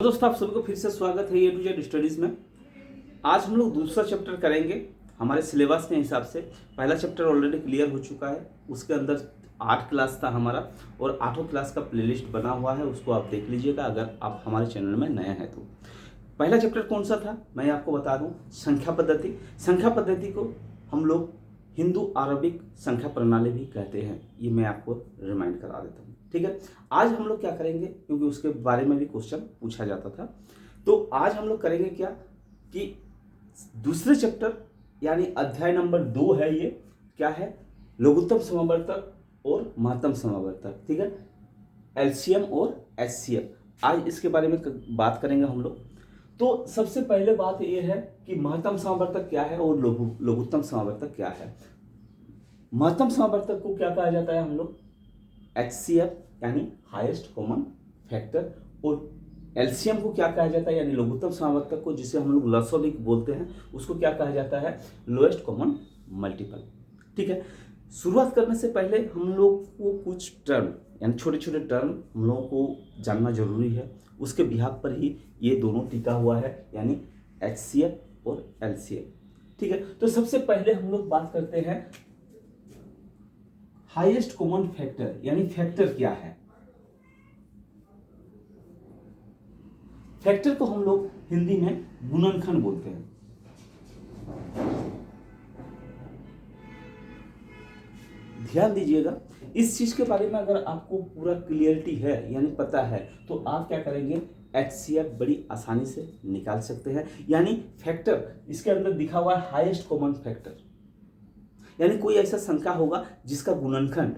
तो दोस्तों आप सभी को फिर से स्वागत है ए टू जेड स्टडीज़ में। आज हम लोग दूसरा चैप्टर करेंगे हमारे सिलेबस के हिसाब से। पहला चैप्टर ऑलरेडी क्लियर हो चुका है, उसके अंदर 8 क्लास था हमारा और 8 क्लास का प्लेलिस्ट बना हुआ है, उसको आप देख लीजिएगा अगर आप हमारे चैनल में नए हैं तो। पहला चैप्टर कौन सा था मैं आपको बता दूं, संख्या पद्धति। संख्या पद्धति को हम लोग हिंदू अरबिक संख्या प्रणाली भी कहते हैं, ये मैं आपको रिमाइंड करा देता हूँ। ठीक है, आज हम लोग क्या करेंगे, क्योंकि उसके बारे में भी क्वेश्चन पूछा जाता था, तो आज हम लोग करेंगे क्या कि दूसरे चैप्टर यानी अध्याय नंबर 2 है, ये क्या है, लघुत्तम समावर्तक और महत्तम समावर्तक। ठीक है, एलसीएम और एचसीएफ, आज इसके बारे में बात करेंगे हम लोग। तो सबसे पहले बात यह है कि महत्तम समावर्तक क्या है और लघुत्तम समावर्तक क्या है। महत्तम समावर्तक को क्या कहा जाता है हम लोग, एचसीएफ यानी हाईएस्ट कॉमन फैक्टर, और एलसीएम को क्या कहा जाता है यानी लघुत्तम समावर्तक को, जिसे हम लोग लसो भी बोलते हैं, उसको क्या कहा जाता है, लोएस्ट कॉमन मल्टीपल। ठीक है, शुरुआत करने से पहले हम लोग को कुछ टर्म यानी छोटे छोटे टर्म हम लोगों को जानना जरूरी है, उसके बिहाफ पर ही ये दोनों टिका हुआ है, यानी एचसीएफ और एलसीएम। ठीक है, तो सबसे पहले हम लोग बात करते हैं हाईएस्ट कॉमन फैक्टर, यानी फैक्टर क्या है। फैक्टर को हम लोग हिंदी में गुणनखंड बोलते हैं। ध्यान दीजिएगा, इस चीज के बारे में अगर आपको पूरा क्लियरिटी है यानी पता है, तो आप क्या करेंगे, एचसीएफ बड़ी आसानी से निकाल सकते हैं। यानी फैक्टर इसके अंदर दिखा हुआ है हाईएस्ट कॉमन फैक्टर, यानी कोई ऐसा संख्या होगा जिसका गुणनखंड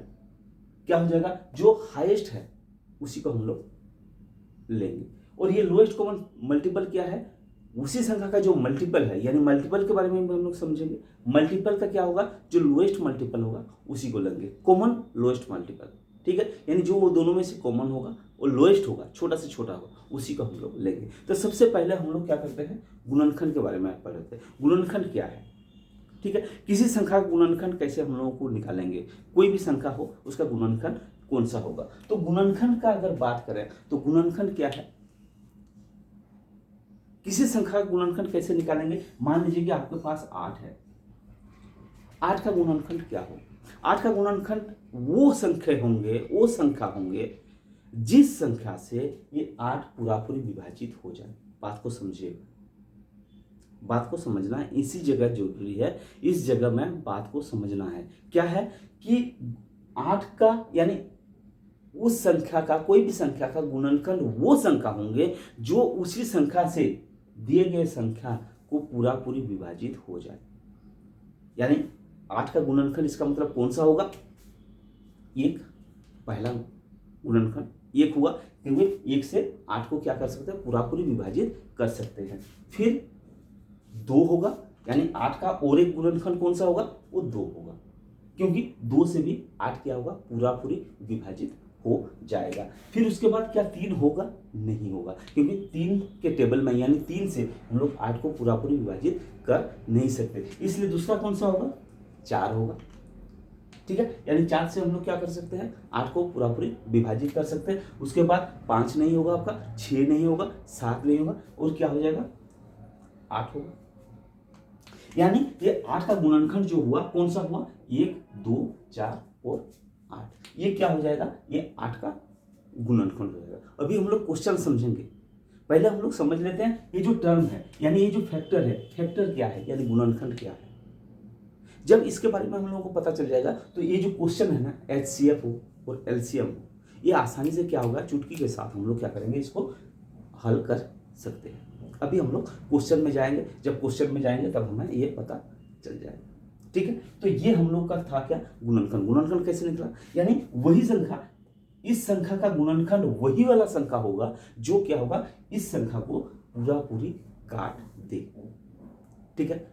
क्या हो जाएगा, जो हाईएस्ट है उसी को हम लोग लेंगे। और ये लोएस्ट कॉमन मल्टीपल क्या है, उसी संख्या का जो मल्टीपल है, यानी मल्टीपल के बारे में हम लोग समझेंगे। मल्टीपल का क्या होगा, जो लोएस्ट मल्टीपल होगा उसी को लेंगे, कॉमन लोएस्ट मल्टीपल। ठीक है, यानी जो वो दोनों में से कॉमन होगा और लोएस्ट होगा, छोटा से छोटा होगा, उसी को हम लोग लेंगे। तो सबसे पहले हम लोग क्या करते हैं, गुणनखंड के बारे में पढ़ते हैं। गुणनखंड क्या है, ठीक है, किसी संख्या का गुणनखंड कैसे हम लोगों को निकालेंगे, कोई भी संख्या हो उसका गुणनखंड कौन सा होगा। तो गुणनखंड का अगर बात करें तो गुणनखंड क्या है, किसी संख्या का गुणनखंड कैसे निकालेंगे। मान लीजिए कि आपके पास 8 है, 8 का गुणनखंड क्या हो, 8 का गुणनखंड वो संख्या होंगे जिस संख्या से ये 8 पूरा पूरी विभाजित हो जाए। बात को समझिएगा, बात को समझना है, इसी जगह जरूरी है, इस जगह में बात को समझना है। क्या है कि 8 का यानी उस संख्या का, कोई भी संख्या का गुणनखंड वो संख्या होंगे जो उसी संख्या से दिए गए संख्या को पूरा पूरी विभाजित हो जाए। यानी 8 का गुणनखंड इसका मतलब कौन सा होगा, एक, पहला गुणनखंड एक हुआ, क्योंकि 1 से 8 को क्या कर सकते हैं, पूरा पूरी विभाजित कर सकते हैं। फिर 2 होगा, यानी 8 का और एक गुणनखंड कौन सा होगा, वो 2 होगा, क्योंकि 2 से भी 8 क्या होगा, पूरा पूरी विभाजित हो जाएगा। फिर उसके बाद क्या 3 होगा, नहीं होगा, क्योंकि 3 के टेबल में यानी 3 से हम लोग 8 को पूरा पूरी विभाजित कर नहीं सकते, इसलिए दूसरा कौन सा होगा, 4 होगा। ठीक है, यानी 4 से हम लोग क्या कर सकते हैं, 8 को पूरा पूरी विभाजित कर सकते हैं। उसके बाद 5 नहीं होगा आपका, 6 नहीं होगा, 7 नहीं होगा, और क्या हो जाएगा, 8 होगा। यानी ये 8 का गुणनखंड जो हुआ कौन सा हुआ, 1 2 4 और 8, ये क्या हो जाएगा, ये 8 का गुणनखंड हो जाएगा। अभी हम लोग क्वेश्चन समझेंगे, पहले हम लोग समझ लेते हैं ये जो टर्म है, यानी ये जो फैक्टर है, फैक्टर क्या है यानी गुणनखंड क्या है। जब इसके बारे में हम लोगों को पता चल जाएगा तो ये जो क्वेश्चन है ना, एचसीएफ हो और एलसीएम हो, ये आसानी से क्या होगा, चुटकी के साथ हम लोग क्या करेंगे, इसको हल कर सकते हैं। अभी हम लोग क्वेश्चन में जाएंगे, जब क्वेश्चन में जाएंगे तब हमें ये पता चल जाएगा। ठीक है, तो ये हम लोग का था क्या, गुणनखंड। गुणनखंड कैसे निकला, यानी वही संख्या, इस संख्या का गुणनखंड वही वाला संख्या होगा जो क्या होगा, इस संख्या को पूरा पूरी काट दे। ठीक है,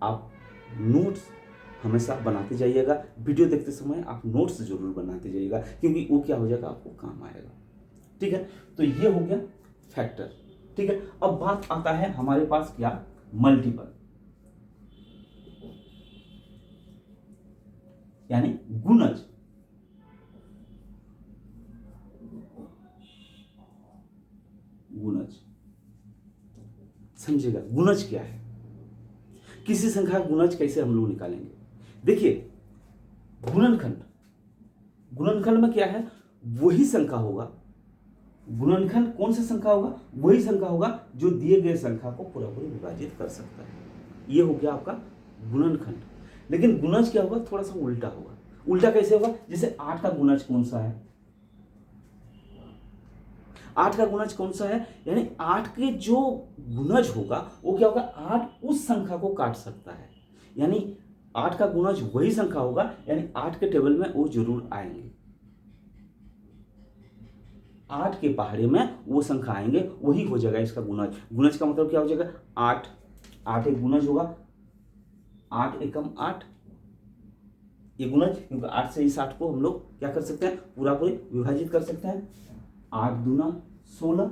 आप नोट्स हमेशा बनाते जाइएगा, वीडियो देखते समय आप नोट्स जरूर बनाते जाइएगा, क्योंकि वो क्या हो जाएगा, आपको काम आएगा। ठीक है, तो ये हो गया फैक्टर। ठीक है, अब बात आता है हमारे पास क्या, मल्टीपल, यानी गुणज। गुणज। समझिएगा गुणज क्या है, किसी संख्या का गुणज कैसे हम लोग निकालेंगे। देखिए गुणनखंड, गुणनखंड में क्या है, वही संख्या होगा, गुणनखंड कौन सा संख्या होगा, वही संख्या होगा जो दिए गए संख्या को पूरा पूरी विभाजित कर सकता है। ये हो गया आपका गुणनखंड। लेकिन गुणज क्या होगा, थोड़ा सा उल्टा होगा। उल्टा कैसे होगा, जैसे 8 का गुणज कौन सा है, 8 का गुणज कौन सा है, यानी 8 के जो गुणज होगा वो क्या होगा, 8 उस संख्या को काट सकता है। यानी 8 का गुणज वही संख्या होगा, यानी 8 के टेबल में वो जरूर आएंगे, 8 के पहाड़े में वो संख्या आएंगे, वही हो जाएगा इसका गुणज। गुणज का मतलब क्या हो जाएगा, 8, 8 एक गुणज होगा, 8 एकम 8 ये गुणज, क्योंकि 8 से इस 8 को हम लोग क्या कर सकते हैं, पूरा पूरी विभाजित कर सकते हैं। 8 दूना 16,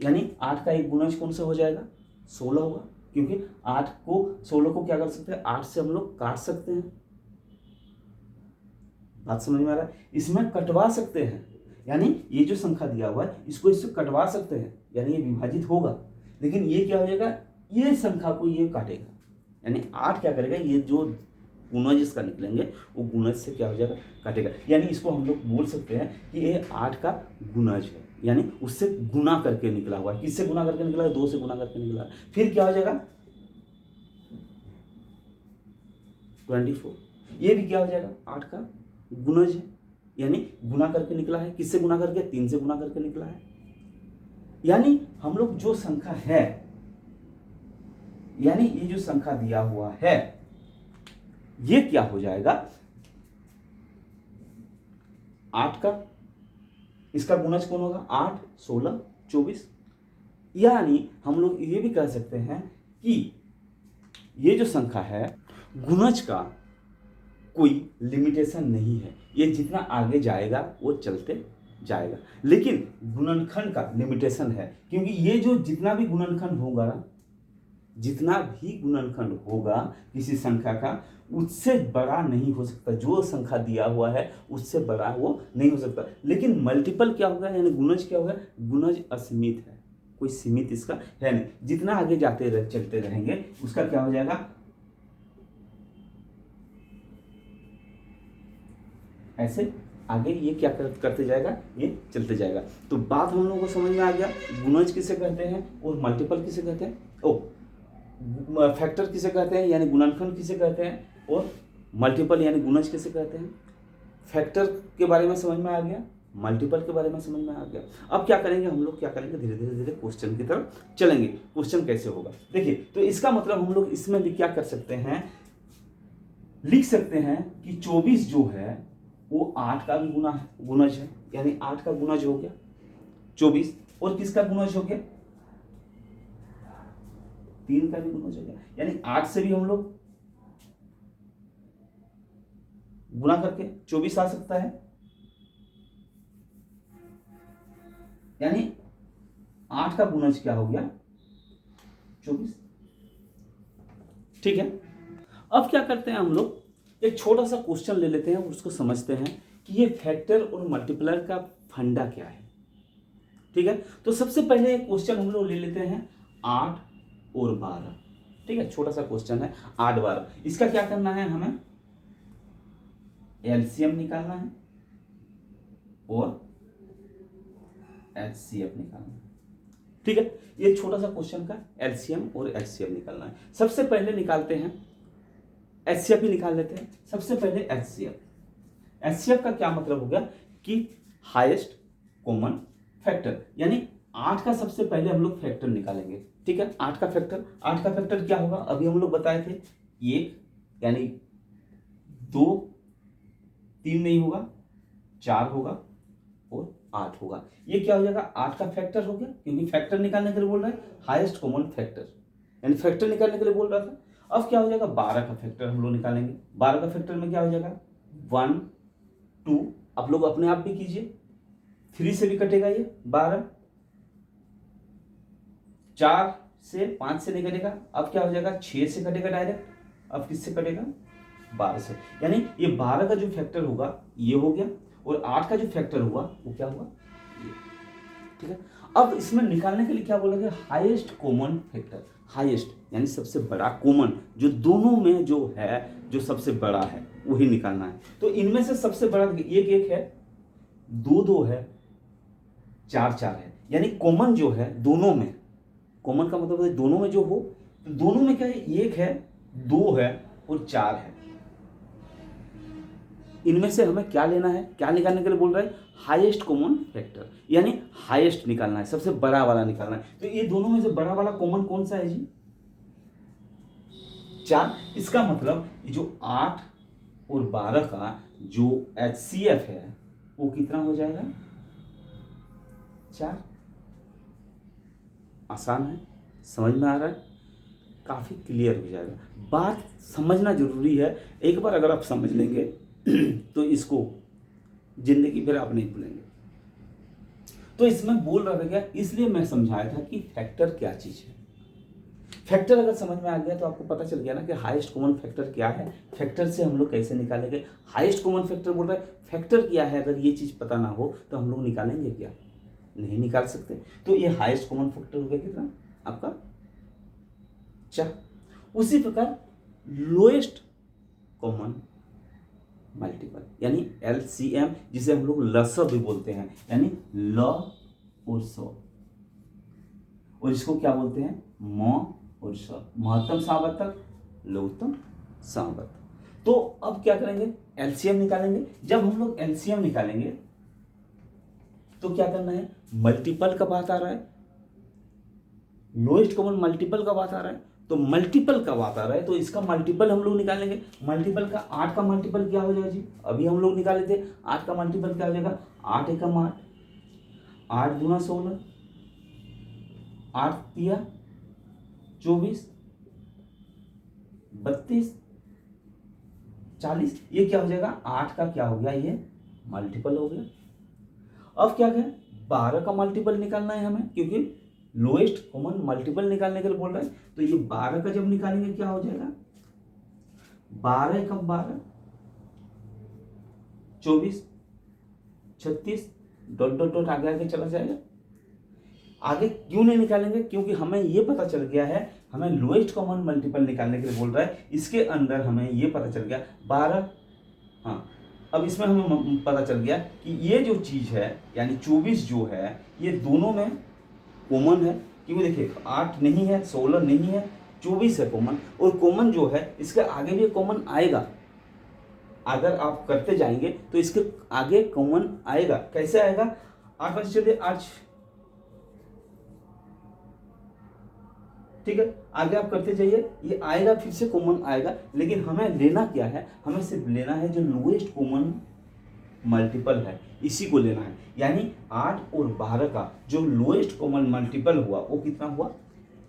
यानी 8 का एक गुणज कौन सा हो जाएगा, 16 होगा, क्योंकि 8 को 16 को क्या कर सकते हैं, 8 से हम लोग काट सकते हैं। बात समझ में आ रहा है, इसमें कटवा सकते हैं, यानी ये जो संख्या दिया हुआ है इसको इससे कटवा सकते हैं, यानी ये विभाजित होगा। लेकिन ये क्या हो जाएगा, ये संख्या को ये काटेगा, यानी 8 क्या करेगा, ये जो गुणज इसका निकलेंगे वो गुणज से क्या हो जाएगा, काटेगा। यानी इसको हम लोग बोल सकते हैं कि ये 8 का गुणज है, यानी उससे गुना करके निकला हुआ है। किससे गुना करके निकला है, 2 से गुना करके निकला है। फिर क्या हो जाएगा 24, ये भी क्या हो जाएगा, 8 का गुणज है, यानी गुना करके निकला है। किससे गुना करके, 3 से गुना करके निकला है। यानी हम लोग जो संख्या है, यानी ये जो संख्या दिया हुआ है ये क्या हो जाएगा, 8 का, इसका गुणज कौन होगा, 8, 16, 24। यानी हम लोग ये भी कह सकते हैं कि ये जो संख्या है गुणज का कोई लिमिटेशन नहीं है, ये जितना आगे जाएगा वो चलते जाएगा। लेकिन गुणनखंड का लिमिटेशन है, क्योंकि ये जो जितना भी गुणनखंड होगा, जितना भी गुणनखंड होगा किसी संख्या का, उससे बड़ा नहीं हो सकता। जो संख्या दिया हुआ है उससे बड़ा वो नहीं हो सकता। लेकिन मल्टीपल क्या होगा, यानी गुणज क्या होगा, गुणज असीमित है, कोई सीमित इसका है नहीं। जितना आगे जाते चलते रहेंगे उसका क्या हो जाएगा, ऐसे आगे ये क्या करते जाएगा, ये चलते जाएगा। तो बात हम लोगों को समझ में आ गया, गुणज किसे कहते हैं और मल्टीपल किसे कहते हैं, फैक्टर किसे कहते हैं, यानी गुणनखंड किसे कहते हैं, और मल्टीपल यानी गुणज किसे कहते हैं। फैक्टर के बारे में समझ में आ गया, मल्टीपल के बारे में समझ में आ गया। अब क्या करेंगे हम लोग, क्या करेंगे, धीरे धीरे क्वेश्चन की तरफ चलेंगे। क्वेश्चन कैसे होगा, देखिए। तो इसका मतलब हम लोग इसमें भी क्या कर सकते हैं, लिख सकते हैं कि 24 जो है वो 8 का भी गुणज है, यानी 8 का गुणज हो गया 24, और किसका गुणज हो गया, 3 का भी गुणज हो गया। यानी 8 से भी हम लोग गुना करके 24 आ सकता है, यानी 8 का गुणज क्या हो गया, 24। ठीक है, अब क्या करते हैं हम लोग, एक छोटा सा क्वेश्चन ले लेते हैं और उसको समझते हैं कि ये फैक्टर और मल्टीप्लायर का फंडा क्या है। ठीक है, तो सबसे पहले एक क्वेश्चन हम लोग ले लेते हैं 8 और 12। ठीक है, छोटा सा क्वेश्चन है 8, 12। इसका क्या करना है, हमें एलसीएम निकालना है और एचसीएफ निकालना है। ठीक है, ये छोटा सा क्वेश्चन का एलसीएम और एचसीएफ निकालना है। सबसे पहले निकालते हैं एचसीएफ ही निकाल लेते हैं। सबसे पहले एचसीएफ, एचसीएफ का क्या मतलब हो गया कि हाईएस्ट कॉमन फैक्टर, यानी 8 का सबसे पहले हम लोग फैक्टर निकालेंगे। ठीक है, 8 का फैक्टर क्या होगा, अभी हम लोग बताए थे 1, यानी 2, 3 नहीं होगा, 4 होगा और 8 होगा। ये क्या हो जाएगा, 8 का फैक्टर हो गया, क्योंकि फैक्टर निकालने के लिए बोल रहा है, हाईएस्ट कॉमन फैक्टर, यानी फैक्टर निकालने के लिए बोल रहा था। अब क्या हो जाएगा, 12 का फैक्टर हम लोग निकालेंगे। 12 का फैक्टर में क्या हो जाएगा, 1, 2, आप लोग अपने आप भी कीजिए, 3 से भी कटेगा ये 12, 4 से 5 से नहीं कटेगा, अब क्या हो जाएगा 6 से कटेगा डायरेक्ट, अब किससे कटेगा, 12 से। यानी ये 12 का जो फैक्टर होगा ये हो गया, और 8 का जो फैक्टर हुआ वो क्या हुआ, ये। ठीक है। अब इसमें निकालने के लिए क्या बोला गया, हाईएस्ट कॉमन फैक्टर, हाईएस्ट यानी सबसे बड़ा, कॉमन जो दोनों में जो है, जो सबसे बड़ा है वही निकालना है। तो इनमें से सबसे बड़ा एक एक है, दो दो है, चार चार है, यानी कॉमन जो है दोनों में, कॉमन का मतलब है दोनों में जो हो, तो दोनों में क्या है, एक है, दो है और चार है। इनमें से हमें क्या लेना है, क्या निकालने के लिए बोल रहा है, हाईएस्ट कॉमन फैक्टर, यानी हाईएस्ट निकालना है, सबसे बड़ा वाला निकालना है। तो ये दोनों में से बड़ा वाला कॉमन कौन सा है जी, 4। इसका मतलब जो 8 और 12 का जो HCF है वो कितना हो जाएगा, 4। आसान है, समझ में आ रहा है, काफी क्लियर हो जाएगा। बात समझना जरूरी है, एक बार अगर आप समझ लेंगे तो इसको जिंदगी भर आप नहीं भूलेंगे। तो इसमें बोल रहा था क्या, इसलिए मैं समझाया था कि फैक्टर क्या चीज है। फैक्टर अगर समझ में आ गया तो आपको पता चल गया ना कि हाईएस्ट कॉमन फैक्टर क्या है, फैक्टर से हम लोग कैसे निकालेंगे। हाईएस्ट कॉमन फैक्टर बोल रहा है, फैक्टर क्या है, अगर ये चीज पता ना हो तो हम लोग निकालेंगे क्या, नहीं निकाल सकते। तो ये हाईएस्ट कॉमन फैक्टर हो गया कितना आपका, 4। उसी प्रकार लोएस्ट कॉमन मल्टीपल यानी LCM, जिसे हम लोग लसअ भी बोलते हैं, यानी ल और स, और इसको क्या बोलते हैं, म और स, महत्तम सावर्तक, लघुत्तम सावर्तक। तो अब क्या करेंगे, LCM निकालेंगे। जब हम लोग LCM निकालेंगे तो क्या करना है, मल्टीपल का बात आ रहा है, लोएस्ट कॉमन मल्टीपल का बात आ रहा है, तो मल्टीपल का बात आ रहा है तो इसका मल्टीपल हम लोग निकालेंगे। मल्टीपल का 8 का मल्टीपल क्या हो जाएगा जी, अभी हम लोग निकाले थे, 8 का मल्टीपल क्या हो जाएगा, 8 एकम 8, 8 दूना 16, 8 तिया 24, 32, 40, ये क्या हो जाएगा, 8 का क्या हो गया, ये मल्टीपल हो गया। अब क्या है, 12 का मल्टीपल निकालना है हमें, क्योंकि लोएस्ट कॉमन मल्टीपल निकालने के लिए बोल रहा है। तो ये 12 का जब निकालेंगे क्या हो जाएगा, 12 एकम 12, 24, 36, डॉट डॉट डॉट आगे आगे चला जाएगा। आगे क्यों नहीं निकालेंगे, क्योंकि हमें ये पता चल गया है, हमें लोएस्ट कॉमन मल्टीपल निकालने के लिए बोल रहा है। इसके अंदर हमें ये पता चल गया 12, हाँ अब इसमें हमें पता चल गया कि ये जो चीज है यानी 24 जो है ये दोनों में कॉमन है, क्योंकि देखिए 8 नहीं है, 16 नहीं है, 24 है कॉमन, और कॉमन जो है इसके आगे भी कॉमन आएगा। अगर आप करते जाएंगे तो इसके आगे कॉमन आएगा। कैसे आएगा, 8 बजे चलिए आज, ठीक है, आगे आप करते जाइए, ये आएगा, फिर से कॉमन आएगा। लेकिन हमें लेना क्या है, हमें सिर्फ लेना है जो लोएस्ट कॉमन मल्टीपल है, इसी को लेना है। यानी 8 और 12 का जो लोएस्ट कॉमन मल्टीपल हुआ वो कितना हुआ,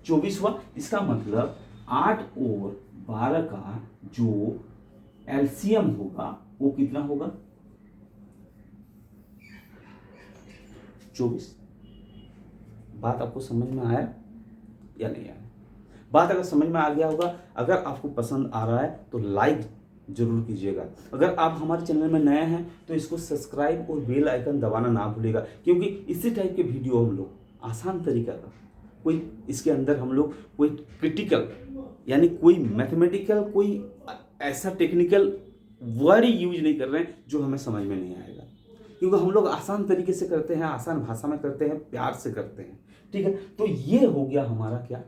24 हुआ। इसका मतलब 8 और 12 का जो LCM होगा वो कितना होगा, 24। बात आपको समझ में आया या नहीं आया? बात अगर समझ में आ गया होगा, अगर आपको पसंद आ रहा है तो लाइक जरूर कीजिएगा। अगर आप हमारे चैनल में नए हैं तो इसको सब्सक्राइब और बेल आइकन दबाना ना भूलिएगा, क्योंकि इसी टाइप के वीडियो हम लोग आसान तरीका का, कोई इसके अंदर हम लोग कोई क्रिटिकल यानी कोई मैथमेटिकल कोई ऐसा टेक्निकल वर्ड यूज नहीं कर रहे हैं जो हमें समझ में नहीं आएगा, क्योंकि हम लोग आसान तरीके से करते हैं, आसान भाषा में करते हैं, प्यार से करते हैं, ठीक है। तो ये हो गया हमारा क्या,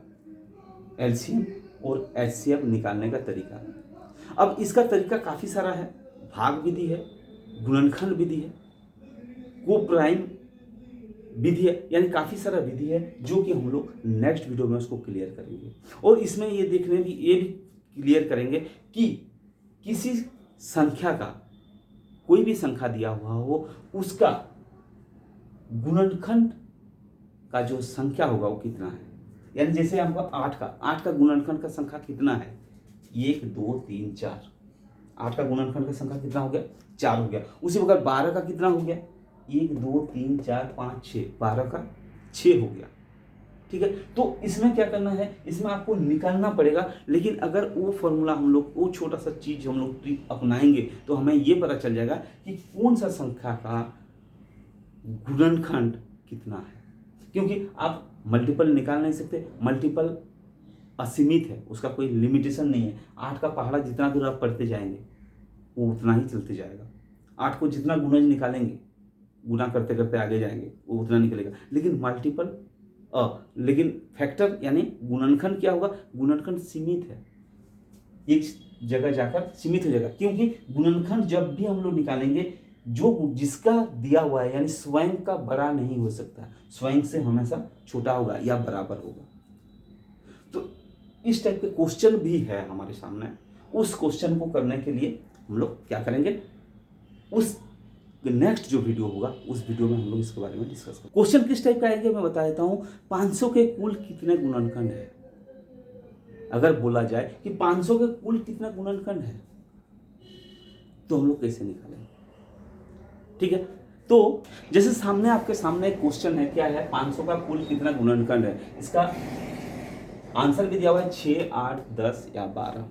LCM और HCF निकालने का तरीका। अब इसका तरीका काफ़ी सारा है, भाग विधि है, गुणनखंड विधि है, को प्राइम विधि है, यानी काफ़ी सारा विधि है जो कि हम लोग नेक्स्ट वीडियो में उसको क्लियर करेंगे। और इसमें ये देखने भी ये भी क्लियर करेंगे कि किसी संख्या का, कोई भी संख्या दिया हुआ हो, उसका गुणनखंड का जो संख्या होगा वो कितना है। यानी जैसे हमको 8 का गुणनखंड का संख्या कितना है, 1 2 3 4, 8 का गुणनखंड का संख्या कितना हो गया, 4 हो गया। उसी प्रकार 12 का कितना हो गया, 1 2 3 4 5 6, 12 का 6 हो गया, ठीक है। तो इसमें क्या करना है, इसमें आपको निकालना पड़ेगा। लेकिन अगर वो फॉर्मूला हम लोग, वो छोटा सा चीज हम लोग ट्रिक अपनाएंगे तो हमें ये पता चल जाएगा कि कौन सा संख्या का गुणनखंड कितना है। क्योंकि आप मल्टीपल निकाल नहीं सकते, मल्टीपल असीमित है, उसका कोई लिमिटेशन नहीं है। 8 का पहाड़ा जितना दूर आप पढ़ते जाएंगे वो उतना ही चलते जाएगा। 8 को जितना गुणज निकालेंगे, गुना करते करते आगे जाएंगे, वो उतना निकलेगा। लेकिन मल्टीपल लेकिन फैक्टर यानी गुणनखंड क्या होगा, गुणनखंड सीमित है, एक जगह जाकर सीमित हो जाएगा। क्योंकि गुणनखंड जब भी हम लोग निकालेंगे, जो जिसका दिया हुआ है यानी स्वयं का बड़ा नहीं हो सकता, स्वयं से हमेशा छोटा होगा या बराबर होगा। तो इस टाइप के क्वेश्चन भी है हमारे सामने। उस क्वेश्चन को करने के लिए हम लोग क्या करेंगे, उस नेक्स्ट जो वीडियो होगा उस वीडियो में हम लोग इसके बारे में डिस्कस करेंगे। क्वेश्चन किस टाइप का है मैं बता देता हूँ। 500 के कुल कितने गुणनखंड है? अगर बोला जाए कि 500 के कुल कितना गुणनखंड है, तो हम लोग कैसे निकालेंगे? ठीक है, तो जैसे सामने आपके सामने एक क्वेश्चन है, क्या है, 500 का कुल कितना गुणनखंड है। इसका आंसर भी दिया हुआ है 6, 8, 10 या 12।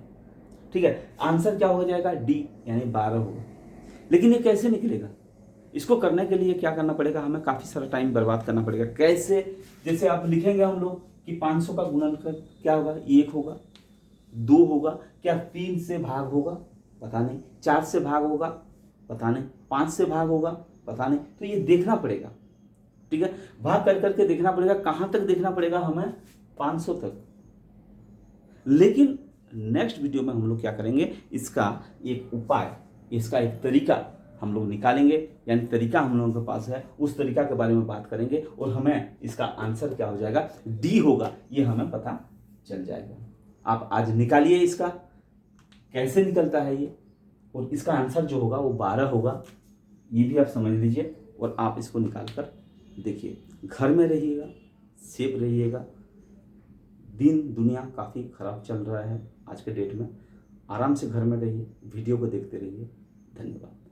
ठीक है, आंसर क्या हो जाएगा, डी यानी 12 होगा। लेकिन ये कैसे निकलेगा? इसको करने के लिए क्या करना पड़ेगा, हमें काफ़ी सारा टाइम बर्बाद करना पड़ेगा। कैसे? जैसे आप लिखेंगे हम लोग कि 500 का गुणनखंड क्या होगा, 1 होगा, 2 होगा, क्या 3 से भाग होगा, पता नहीं, 4 से भाग होगा, पता नहीं, 5 से भाग होगा, पता नहीं। तो ये देखना पड़ेगा। ठीक है, भाग कर करके देखना पड़ेगा। कहाँ तक देखना पड़ेगा हमें, 500 तक। लेकिन नेक्स्ट वीडियो में हम लोग क्या करेंगे, इसका एक उपाय, इसका एक तरीका हम लोग निकालेंगे, यानी तरीका हम लोगों के पास है, उस तरीका के बारे में बात करेंगे और हमें इसका आंसर क्या हो जाएगा, डी होगा, ये हमें पता चल जाएगा। आप आज निकालिए इसका कैसे निकलता है ये, और इसका आंसर जो होगा वो 12 होगा, ये भी आप समझ लीजिए। और आप इसको निकाल कर देखिए। घर में रहिएगा, सेफ रहिएगा। दिन दुनिया काफ़ी ख़राब चल रहा है आज के डेट में। आराम से घर में रहिए, वीडियो को देखते रहिए। धन्यवाद।